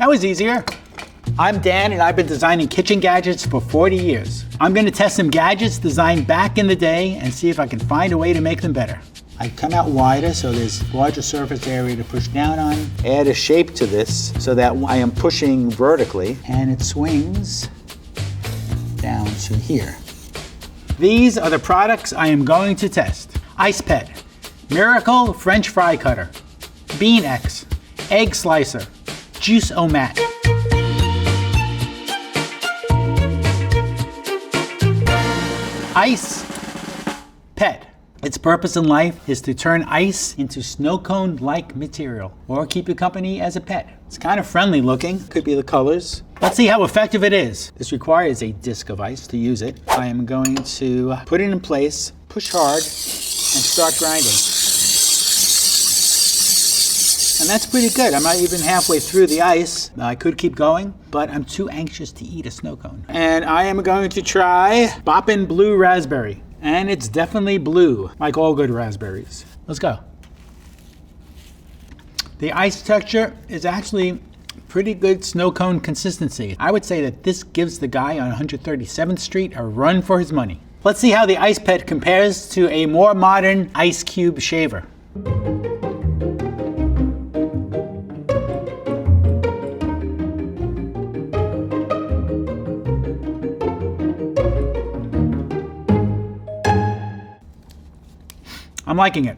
That was easier. I'm Dan and I've been designing kitchen gadgets for 40 years. I'm gonna test some gadgets designed back in the day and see if I can find a way to make them better. I come out wider so there's larger surface area to push down on. Add a shape to this so that I am pushing vertically and it swings down to here. These are the products I am going to test. Ice Pet, Miracle French Fry Cutter, Bean X, Egg Slicer, Juice-O-Mat. Ice Pet. Its purpose in life is to turn ice into snow cone-like material or keep you company as a pet. It's kind of friendly looking, could be the colors. Let's see how effective it is. This requires a disc of ice to use it. I am going to put it in place, push hard, and start grinding. And that's pretty good. I'm not even halfway through the ice. I could keep going, but I'm too anxious to eat a snow cone. And I am going to try Boppin' Blue Raspberry. And it's definitely blue, like all good raspberries. Let's go. The ice texture is actually pretty good snow cone consistency. I would say that this gives the guy on 137th Street a run for his money. Let's see how the Ice Pet compares to a more modern ice cube shaver. I'm liking it.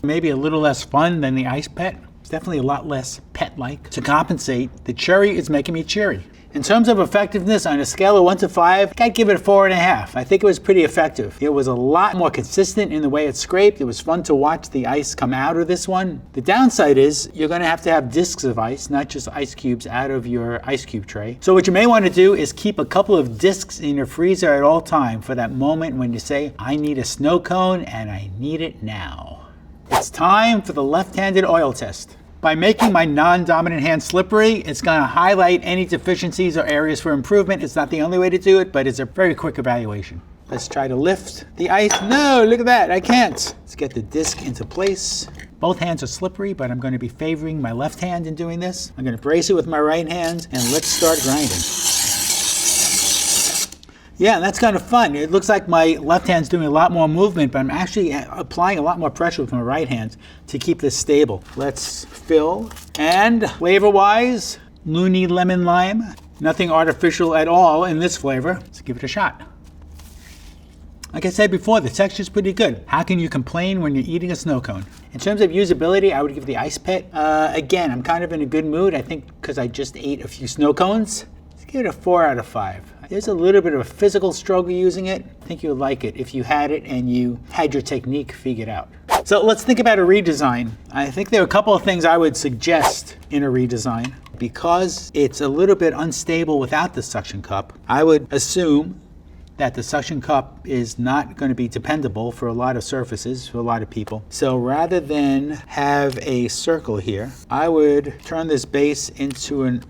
Maybe a little less fun than the Ice Pet. It's definitely a lot less pet-like. To compensate, the cherry is making me cheery. In terms of effectiveness, on a scale of 1 to 5, I'd give it a 4.5. I think it was pretty effective. It was a lot more consistent in the way it scraped. It was fun to watch the ice come out of this one. The downside is you're going to have discs of ice, not just ice cubes, out of your ice cube tray. So what you may want to do is keep a couple of discs in your freezer at all time for that moment when you say, I need a snow cone and I need it now. It's time for the left-handed oil test. By making my non-dominant hand slippery, it's going to highlight any deficiencies or areas for improvement. It's not the only way to do it, but it's a very quick evaluation. Let's try to lift the ice. No, look at that, I can't. Let's get the disc into place. Both hands are slippery, but I'm going to be favoring my left hand in doing this. I'm going to brace it with my right hand, and let's start grinding. Yeah, that's kind of fun. It looks like my left hand's doing a lot more movement, but I'm actually applying a lot more pressure with my right hand to keep this stable. Let's fill. And flavor-wise, loony lemon lime. Nothing artificial at all in this flavor. Let's give it a shot. Like I said before, the texture's pretty good. How can you complain when you're eating a snow cone? In terms of usability, I would give the Ice Pet. Again, I'm kind of in a good mood, I think because I just ate a few snow cones. Let's give it a 4 out of 5. There's a little bit of a physical struggle using it. I think you would like it if you had it and you had your technique figured out. So let's think about a redesign. I think there are a couple of things I would suggest in a redesign. Because it's a little bit unstable without the suction cup, I would assume that the suction cup is not going to be dependable for a lot of surfaces, for a lot of people. So rather than have a circle here, I would turn this base into an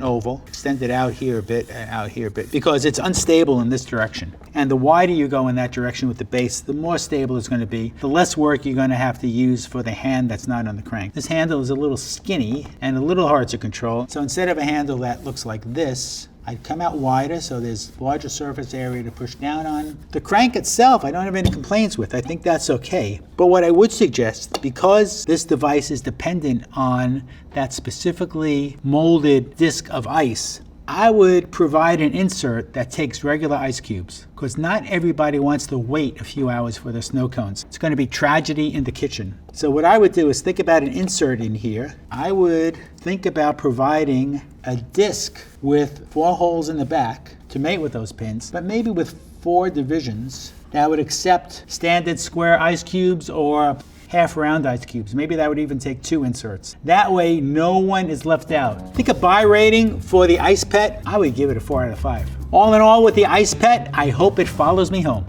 oval, extend it out here a bit and out here a bit, because it's unstable in this direction. And the wider you go in that direction with the base, the more stable it's going to be, the less work you're going to have to use for the hand that's not on the crank. This handle is a little skinny and a little hard to control. So instead of a handle that looks like this, I'd come out wider so there's larger surface area to push down on. The crank itself, I don't have any complaints with. I think that's okay. But what I would suggest, because this device is dependent on that specifically molded disc of ice, I would provide an insert that takes regular ice cubes, because not everybody wants to wait a few hours for their snow cones. It's going to be tragedy in the kitchen. So what I would do is think about an insert in here. I would think about providing a disc with 4 holes in the back to mate with those pins, but maybe with 4 divisions that would accept standard square ice cubes or half round ice cubes. Maybe that would even take 2 inserts. That way, no one is left out. I think a buy rating for the Ice Pet, I would give it a 4 out of 5. All in all, with the Ice Pet, I hope it follows me home.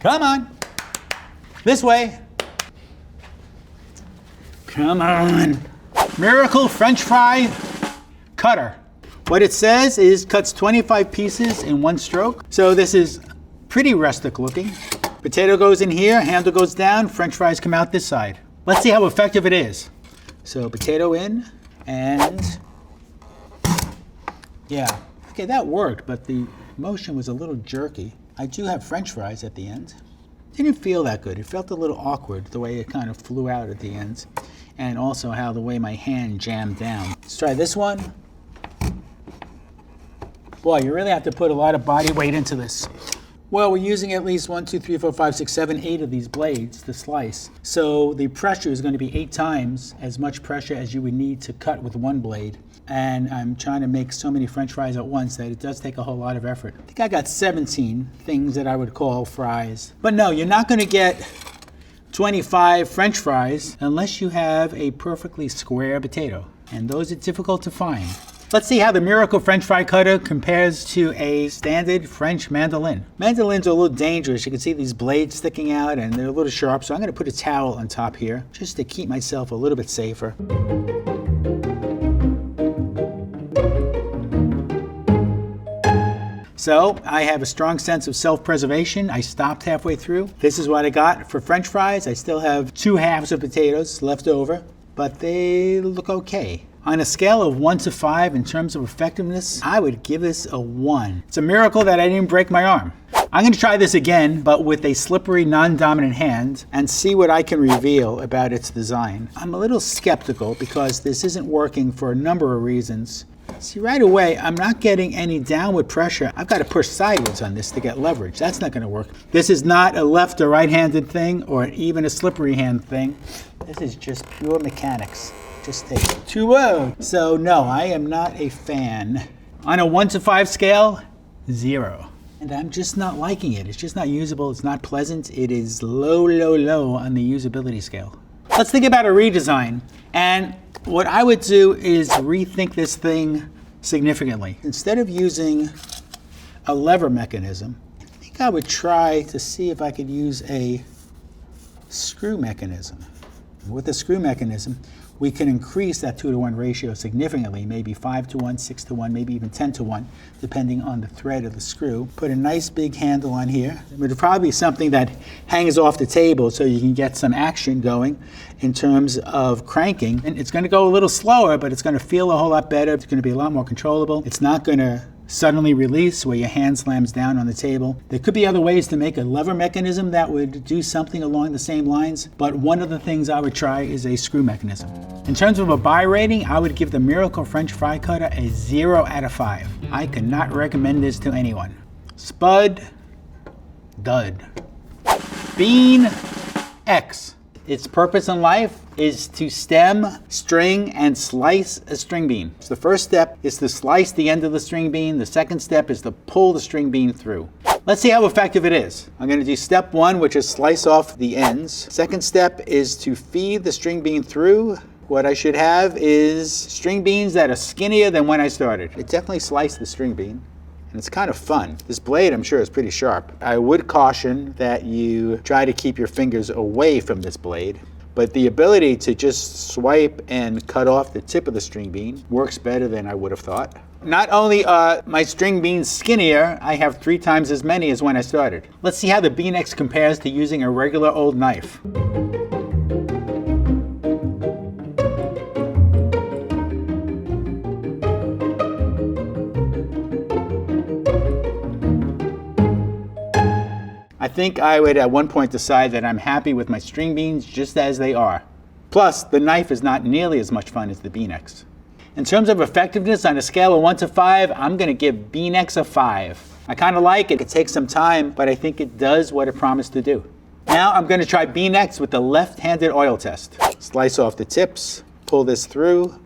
Come on. This way. Come on. Miracle French Fry Cutter. What it says is cuts 25 pieces in 1 stroke. So this is pretty rustic looking. Potato goes in here, handle goes down, French fries come out this side. Let's see how effective it is. So potato in, and Yeah, okay, that worked, but the motion was a little jerky. I do have French fries at the end. Didn't feel that good. It felt a little awkward, the way it kind of flew out at the ends, and also how the way my hand jammed down. Let's try this one. Boy, you really have to put a lot of body weight into this. Well, we're using at least 1, 2, 3, 4, 5, 6, 7, 8 of these blades to slice. So the pressure is going to be 8 times as much pressure as you would need to cut with one blade. And I'm trying to make so many French fries at once that it does take a whole lot of effort. I think I got 17 things that I would call fries. But no, you're not going to get 25 French fries unless you have a perfectly square potato. And those are difficult to find. Let's see how the Miracle French Fry Cutter compares to a standard French mandolin. Mandolins are a little dangerous. You can see these blades sticking out and they're a little sharp, so I'm going to put a towel on top here just to keep myself a little bit safer. So I have a strong sense of self-preservation. I stopped halfway through. This is what I got for French fries. I still have 2 halves of potatoes left over, but they look okay. On a scale of 1 to 5 in terms of effectiveness, I would give this a 1. It's a miracle that I didn't break my arm. I'm going to try this again, but with a slippery, non-dominant hand, and see what I can reveal about its design. I'm a little skeptical because this isn't working for a number of reasons. See, right away, I'm not getting any downward pressure. I've got to push sideways on this to get leverage. That's not going to work. This is not a left or right-handed thing, or even a slippery hand thing. This is just pure mechanics. Just take 2-0. So no, I am not a fan. On a 1 to 5 scale, 0. And I'm just not liking it. It's just not usable. It's not pleasant. It is low, low, low on the usability scale. Let's think about a redesign. And what I would do is rethink this thing significantly. Instead of using a lever mechanism, I think I would try to see if I could use a screw mechanism. With a screw mechanism, we can increase that 2-to-1 ratio significantly, maybe 5-to-1, 6-to-1, maybe even 10-to-1, depending on the thread of the screw. Put a nice big handle on here. It would probably be something that hangs off the table so you can get some action going in terms of cranking. And it's going to go a little slower, but it's going to feel a whole lot better. It's going to be a lot more controllable. It's not going to suddenly release where your hand slams down on the table. There could be other ways to make a lever mechanism that would do something along the same lines, but one of the things I would try is a screw mechanism. In terms of a buy rating, I would give the Miracle French Fry Cutter a 0 out of 5. I could not recommend this to anyone. Spud, dud. Bean X. Its purpose in life is to stem, string, and slice a string bean. So the first step is to slice the end of the string bean. The second step is to pull the string bean through. Let's see how effective it is. I'm going to do step 1, which is slice off the ends. Second step is to feed the string bean through. What I should have is string beans that are skinnier than when I started. It definitely sliced the string bean. And it's kind of fun. This blade, I'm sure, is pretty sharp. I would caution that you try to keep your fingers away from this blade, but the ability to just swipe and cut off the tip of the string bean works better than I would have thought. Not only are my string beans skinnier, I have 3 times as many as when I started. Let's see how the Bean X compares to using a regular old knife. I think I would at one point decide that I'm happy with my string beans just as they are. Plus, the knife is not nearly as much fun as the Bean X. In terms of effectiveness, on a scale of 1 to 5, I'm going to give Bean X a 5. I kind of like it. It takes some time, but I think it does what it promised to do. Now I'm going to try Bean X with the left-handed oil test. Slice off the tips, pull this through.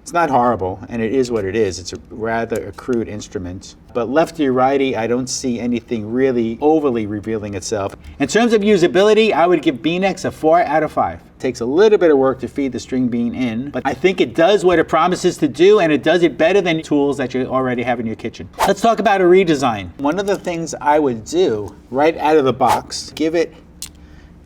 It's not horrible, and it is what it is. It's a rather crude instrument. But lefty or righty, I don't see anything really overly revealing itself. In terms of usability, I would give Bean X a 4 out of 5. It takes a little bit of work to feed the string bean in, but I think it does what it promises to do, and it does it better than tools that you already have in your kitchen. Let's talk about a redesign. One of the things I would do right out of the box, give it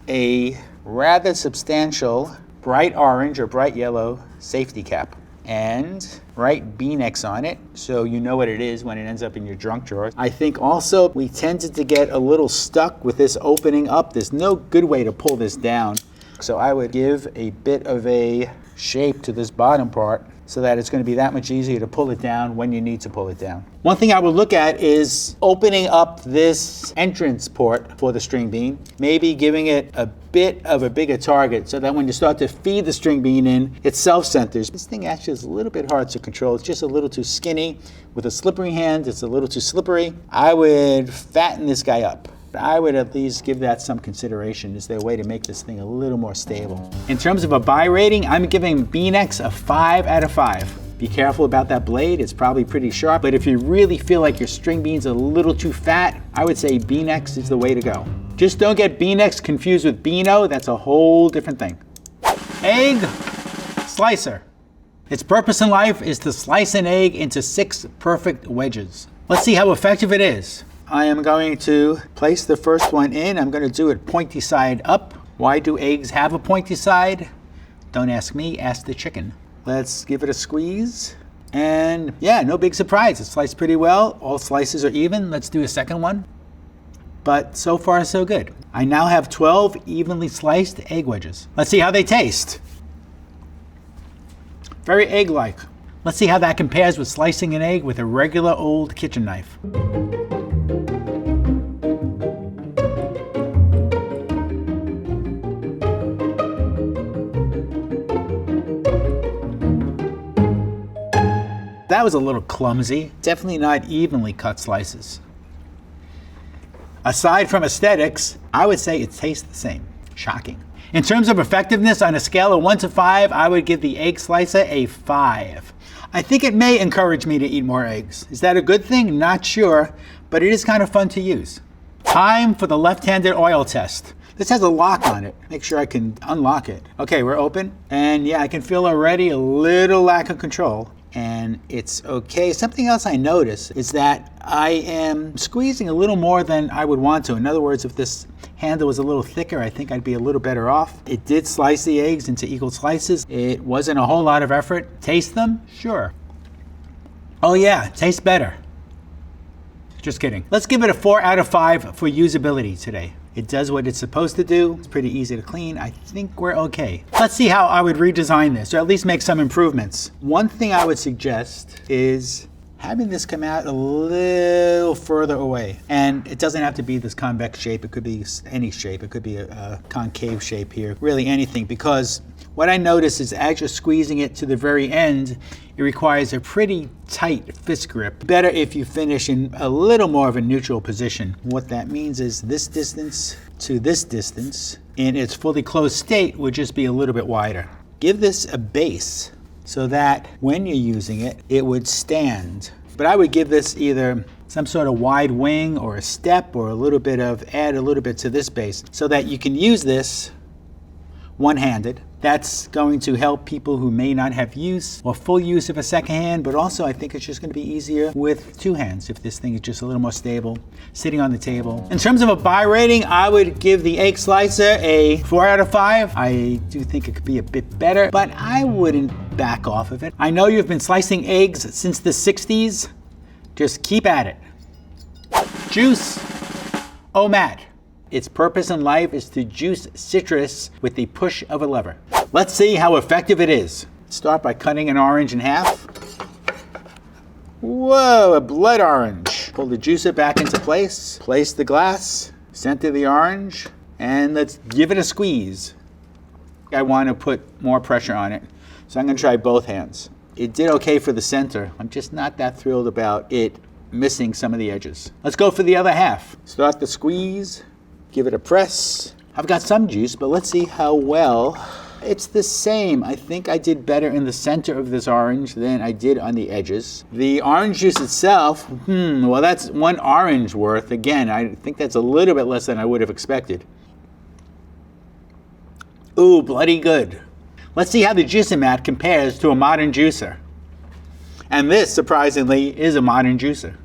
a rather substantial bright orange or bright yellow safety cap. And write Bean X on it so you know what it is when it ends up in your junk drawer. I think also we tended to get a little stuck with this opening up. There's no good way to pull this down. So I would give a bit of a shape to this bottom part so that it's going to be that much easier to pull it down when you need to pull it down. One thing I would look at is opening up this entrance port for the string bean, maybe giving it a bit of a bigger target so that when you start to feed the string bean in, it self-centers. This thing actually is a little bit hard to control. It's just a little too skinny. With a slippery hand, it's a little too slippery. I would fatten this guy up. I would at least give that some consideration. Is there a way to make this thing a little more stable? In terms of a buy rating, I'm giving BeanX a 5 out of 5. Be careful about that blade, it's probably pretty sharp, but if you really feel like your string bean's a little too fat, I would say BeanX is the way to go. Just don't get BeanX confused with Beano, that's a whole different thing. Egg Slicer. Its purpose in life is to slice an egg into 6 perfect wedges. Let's see how effective it is. I am going to place the first one in. I'm going to do it pointy side up. Why do eggs have a pointy side? Don't ask me, ask the chicken. Let's give it a squeeze. And yeah, no big surprise. It sliced pretty well. All slices are even. Let's do a second one. But so far, so good. I now have 12 evenly sliced egg wedges. Let's see how they taste. Very egg-like. Let's see how that compares with slicing an egg with a regular old kitchen knife. That was a little clumsy. Definitely not evenly cut slices. Aside from aesthetics, I would say it tastes the same. Shocking. In terms of effectiveness, on a scale of 1 to 5, I would give the egg slicer a 5. I think it may encourage me to eat more eggs. Is that a good thing? Not sure, but it is kind of fun to use. Time for the left-handed oil test. This has a lock on it. Make sure I can unlock it. Okay, we're open. And yeah, I can feel already a little lack of control. And it's okay. Something else I notice is that I am squeezing a little more than I would want to. In other words, if this handle was a little thicker, I think I'd be a little better off. It did slice the eggs into equal slices. It wasn't a whole lot of effort. Taste them? Sure. Oh yeah, tastes better. Just kidding. Let's give it a 4 out of 5 for usability today. It does what it's supposed to do. It's pretty easy to clean. I think we're okay. Let's see how I would redesign this, or at least make some improvements. One thing I would suggest is having this come out a little further away. And it doesn't have to be this convex shape. It could be any shape. It could be a concave shape here. Really anything, because what I notice is as you're squeezing it to the very end, it requires a pretty tight fist grip. Better if you finish in a little more of a neutral position. What that means is this distance to this distance in its fully closed state would just be a little bit wider. Give this a base so that when you're using it, it would stand. But I would give this either some sort of wide wing or a step or add a little bit to this base so that you can use this one-handed. That's going to help people who may not have use or full use of a second hand, but also I think it's just going to be easier with 2 hands if this thing is just a little more stable, sitting on the table. In terms of a buy rating, I would give the egg slicer a 4 out of 5. I do think it could be a bit better, but I wouldn't back off of it. I know you've been slicing eggs since the 60s. Just keep at it. Juice O Mat. Its purpose in life is to juice citrus with the push of a lever. Let's see how effective it is. Start by cutting an orange in half. Whoa, a blood orange. Pull the juicer back into place. Place the glass, center the orange, and let's give it a squeeze. I want to put more pressure on it, so I'm going to try both hands. It did okay for the center. I'm just not that thrilled about it missing some of the edges. Let's go for the other half. Start the squeeze. Give it a press. I've got some juice, but let's see how well. It's the same. I think I did better in the center of this orange than I did on the edges. The orange juice itself, well, that's 1 orange worth. Again, I think that's a little bit less than I would have expected. Ooh, bloody good. Let's see how the juicer mat compares to a modern juicer. And this, surprisingly, is a modern juicer.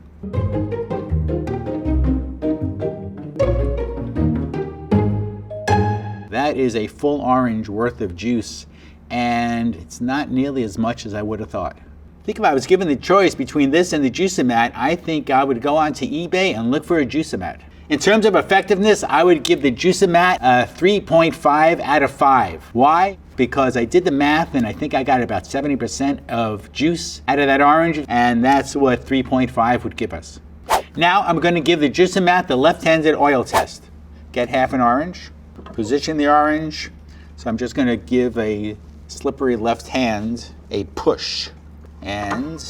That is a full orange worth of juice, and it's not nearly as much as I would have thought. I think if I was given the choice between this and the juicer mat, I think I would go onto eBay and look for a juicer mat. In terms of effectiveness, I would give the juicer mat a 3.5 out of 5. Why? because I did the math and I think I got about 70% of juice out of that orange, and that's what 3.5 would give us. Now I'm going to give the Juice-O-Mat the left-handed oil test. Get half an orange, position the orange. So I'm just going to give a slippery left hand a push. And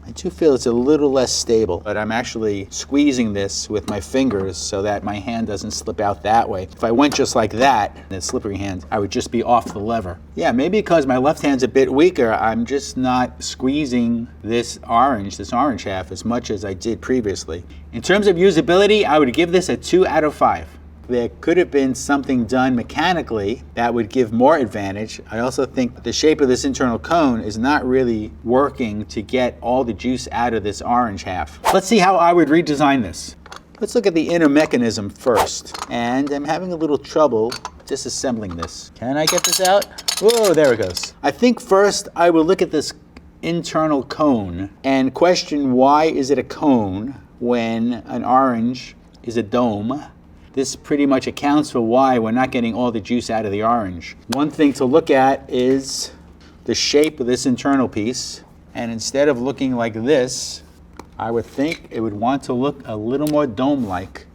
I do feel it's a little less stable, but I'm actually squeezing this with my fingers so that my hand doesn't slip out that way. If I went just like that, the slippery hand, I would just be off the lever. Yeah, maybe because my left hand's a bit weaker, I'm just not squeezing this orange half, as much as I did previously. In terms of usability, I would give this a 2 out of 5. There could have been something done mechanically that would give more advantage. I also think the shape of this internal cone is not really working to get all the juice out of this orange half. Let's see how I would redesign this. Let's look at the inner mechanism first. And I'm having a little trouble disassembling this. Can I get this out? Whoa, there it goes. I think first I will look at this internal cone and question, why is it a cone when an orange is a dome? This pretty much accounts for why we're not getting all the juice out of the orange. One thing to look at is the shape of this internal piece. And instead of looking like this, I would think it would want to look a little more dome-like.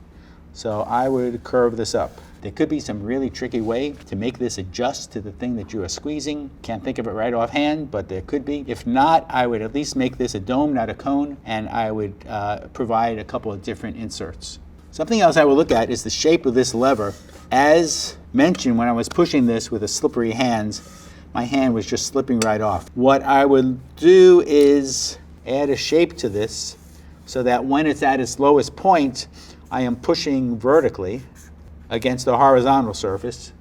So I would curve this up. There could be some really tricky way to make this adjust to the thing that you are squeezing. Can't think of it right offhand, but there could be. If not, I would at least make this a dome, not a cone, and I would provide a couple of different inserts. Something else I will look at is the shape of this lever. As mentioned, when I was pushing this with a slippery hand, my hand was just slipping right off. What I would do is add a shape to this so that when it's at its lowest point, I am pushing vertically against the horizontal surface.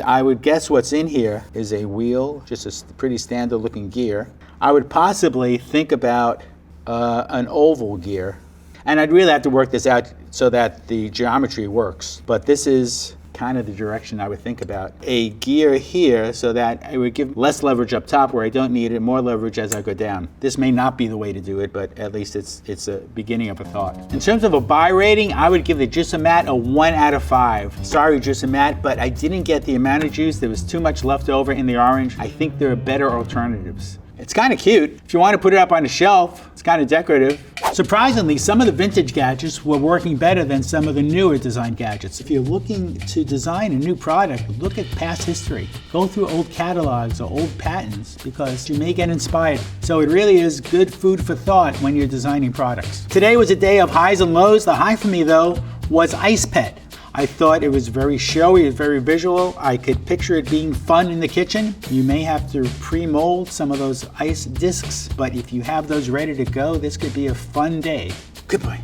I would guess what's in here is a wheel, just a pretty standard looking gear. I would possibly think about an oval gear. And I'd really have to work this out so that the geometry works. But this is kind of the direction I would think about. A gear here so that it would give less leverage up top where I don't need it, more leverage as I go down. This may not be the way to do it, but at least it's a beginning of a thought. In terms of a buy rating, I would give the Juice-O-Mat a 1 out of 5. Sorry, Juice-O-Mat, but I didn't get the amount of juice. There was too much left over in the orange. I think there are better alternatives. It's kind of cute. If you want to put it up on a shelf, it's kind of decorative. Surprisingly, some of the vintage gadgets were working better than some of the newer design gadgets. If you're looking to design a new product, look at past history. Go through old catalogs or old patents because you may get inspired. So it really is good food for thought when you're designing products. Today was a day of highs and lows. The high for me, though, was Ice Pet. I thought it was very showy, it was very visual. I could picture it being fun in the kitchen. You may have to pre-mold some of those ice discs, but if you have those ready to go, this could be a fun day. Goodbye.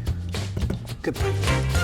Goodbye.